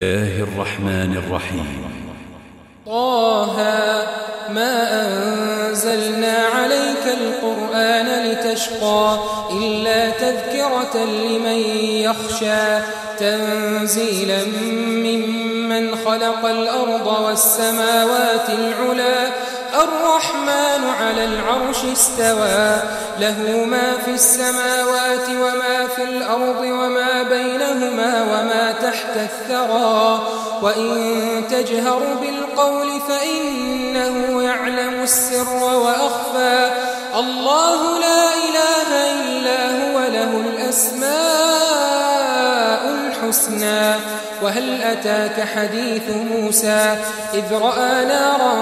الله الرحمن الرحيم. طه ما أنزلنا عليك القرآن لتشقى إلا تذكرة لمن يخشى تنزيلا ممن خلق الأرض والسماوات العلى الرحمن على العرش استوى له ما في السماوات وما في الأرض وما بينهما وما تحت الثرى وإن تجهر بالقول فإنه يعلم السر وأخفى الله لا إله إلا هو له الأسماء الحسنى وهل أتاك حديث موسى إذ رأى نارا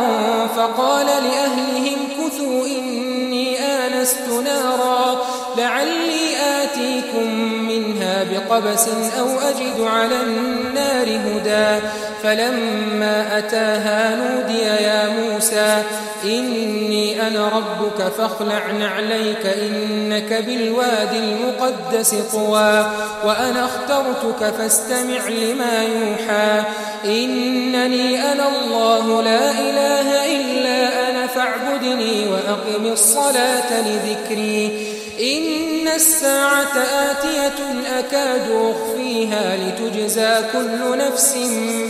فقال لأهلهم كثوا إني آنست نارا لعلي آتيكم منها بقبس أو أجد على النار هدى فلما أتاها نودي يا موسى إني أنا ربك فاخلع نعليك إنك بالوادي المقدس طوى وأنا اخترتك فاستمع لما يوحى إنني أنا الله لا إله إلا أنا فاعبدني وأقم الصلاة لذكري إن الساعة آتية أكاد أخفيها لتجزى كل نفس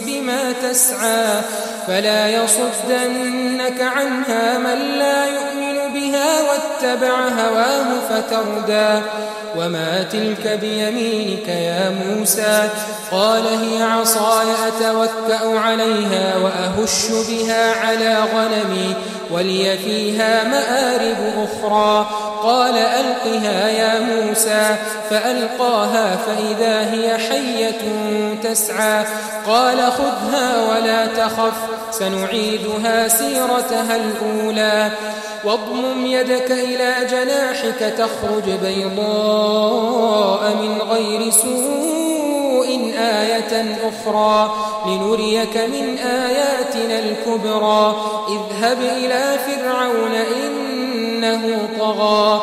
بما تسعى فلا يصدنك عنها من لا يؤمن بها واتبع هواه فتردى وما تلك بيمينك يا موسى قال هي عصاي أتوكأ عليها وأهش بها على غنمي ولي فيها مآرب أخرى قال ألقها يا موسى فألقاها فإذا هي حية تسعى قال خذها ولا تخف سنعيدها سيرتها الأولى واضمم يدك إلى جناحك تخرج بيضاء من غير سوء آية أخرى لنريك من آياتنا الكبرى اذهب إلى فرعون إنه طغى